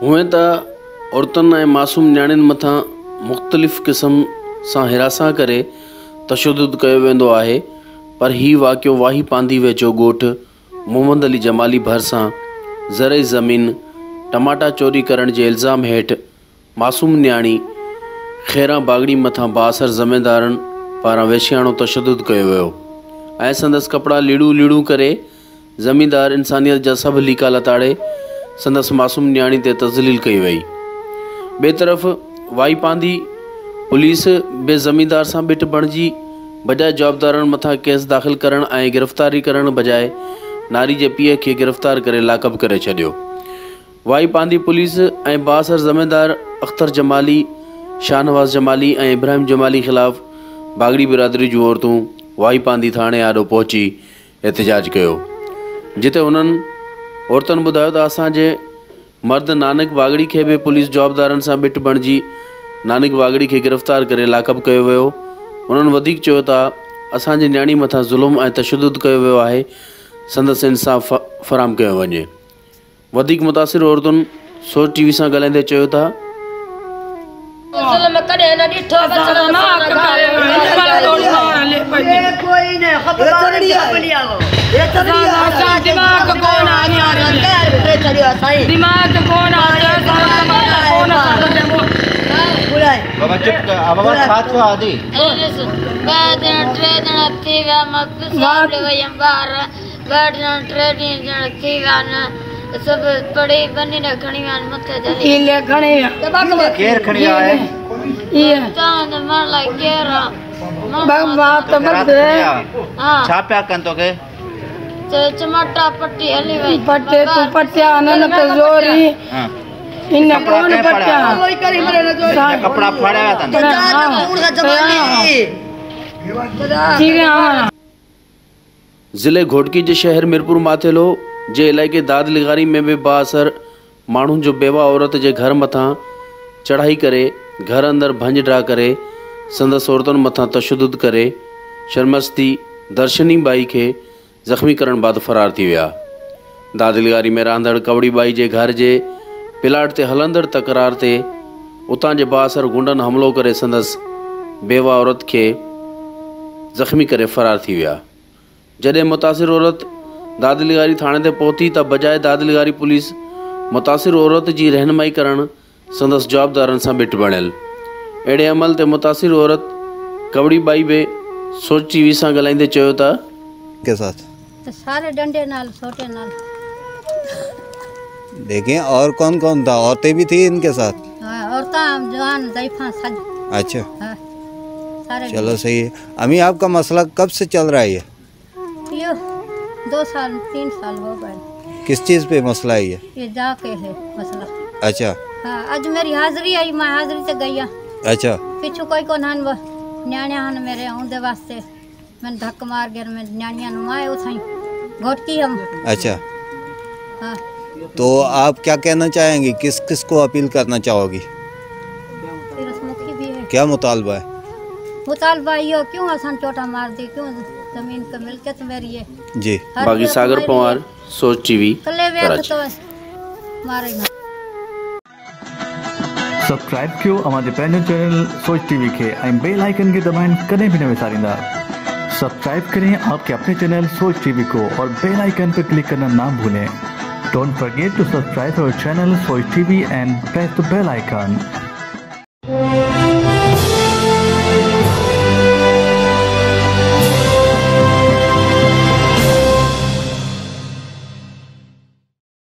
हुए त औरतुनि ऐं मासूम नियाणियुनि मथां मुख़्तलिफ़ क़िस्म सां हिरासा करे तशद्दुद कयो वेंदो आहे, पर हीउ वाक़ियो वाही पांदी वेझो ॻोठ मोहम्मद अली जमाली भरिसां ज़रई ज़मीन टमाटा चोरी करण जे इल्ज़ाम हेठि मासूम नियाणी ख़ैरा बागड़ी मथां बाअसर ज़मेदारनि पारां वेशियाणो तशद्दुद कयो वियो ऐं संदसि कपिड़ा लीड़ू करे ज़मींदार इंसानियत जा सभु लीका लताड़े संदसि मासूम नियाणी ते तज़लील कई वई। ॿिए तरफ़ वाई पांदी पुलिस बे ज़मींदार सां बिट बणिजी बजाए जवाबदारनि मथां केस दाख़िल करण ऐं गिरफ़्तारी करण बजाए नारी जे पीउ खे गिरफ़्तार करे लाकअप करे छॾियो। वाई पांदी पुलिस ऐं बाअसर ज़मींदार अख्तर जमाली, शाहनवाज़ जमाली ऐं इब्राहिम जमाली ख़िलाफ़ बागड़ी बिरादरी जूं औरतूं वाई पांदी थाणे आॾो पहुची एहतजाज कयो, जिते उन्हनि औरतुनि ॿुधायो त असांजे मर्द नानक बागड़ी खे बि पुलिस जवाबदारनि सां बिट बणिजी नानक बागड़ी खे गिरफ़्तार करे लाकअप कयो वियो। उन्हनि वधीक चयो त असांजी नियाणी मथां ज़ुल्म ऐं तशद्दुद कयो वियो आहे, संदसि इंसाफ़ फ़राहम कयो वञे। वधीक मुतासिर औरतुनि सोच टीवी सां ॻाल्हाईंदे चयो था बाबा चुप कर अब बाबा साथ को आदि सब पड़े बनी न खणी मान मथे जली ले खणी केर खणी आए ये चांद मन ला केरा बाबा तो मत हां छाप्या कन तो के चमटा पट्टी हली वई पट्टे तू पट्टिया न तो जोरी हां इन कौन पट्टिया कोई करी मरे न जोरी कपड़ा फाड़या तन कूड़ का जमानी ठीक है। ज़िले घोटकी जे शहर मिरपुर माथेलो जे इलाइक़े दादलिगारी में भी बाअसर माण्हुनि जो बेवा औरत जे घर मथां चढ़ाई करे घर अंदरि भंज ड्रा करे संदसि औरतुनि मथां तशद्दुद करे शर्मस्ती दर्शनी बाई खे ज़ख़्मी करण बाद फ़रार थी विया। दादलिगारी में रहंदड़ कवड़ी बाई जे घर जे प्लाट ते हलंदड़ तकरार ते उतां जे बाअसर गुंडनि हमलो करे संदसि बेवा औरत खे ज़ख़्मी करे फ़रार थी विया। जॾहिं मुतासिर औरत दादलिगारी थाणे ते पहुती त बजाए दादलिगारी पुलिस मुतासिर औरत जी रहनुमाई करण संदसि जवाबदारनि सां बिट बणियल। अहिड़े अमल ते मुतासिर औरत कवड़ी बाई बि सोच टीवी सां ॻाल्हाईंदे चयो त के साथ तो सारे डंडे नाल छोटे नाल देखें और कौन कौन था? औरतें भी थी इनके साथ? हां औरतां जवान ज़ईफा सब। अच्छा हां सारे चलो सही है। अम्मी आपका मसला कब से चल रहा है? ये 2 साल 3 साल हो गए। किस चीज़ पे मसला है ये जाके है मसला। अच्छा हाँ आज मेरी हाजिरी आई, मैं हाजिरी से गई। अच्छा पिछू कोई को नान न्याणिया हन मेरे आउंदे वास्ते मैंने धक्क मार गया मैं न्याणिया नुमाए उठाई घोटकी हम। अच्छा हाँ तो आप क्या कहना चाहेंगी? किस किस को अपील करना चाहोगी? मुखी भी है। क्या मुतालबा है? मुतालबा यो क्यों आसान चोटा मार दी, क्यों जमीन का मिल्कियत मेरी है जी। बागी सागर पवार सोच टीवी कले वे कराची। तो मारे ना सब्सक्राइब कयो हमारे पैनल चैनल सोच टीवी के बेल आइकन के दबाएं कदें भी न विसारिंदा। सब्सक्राइब करें आपके अपने चैनल सोच टीवी को और बेल आइकन पर क्लिक करना ना भूलें। Don't forget to subscribe our channel Soch TV and press the bell icon.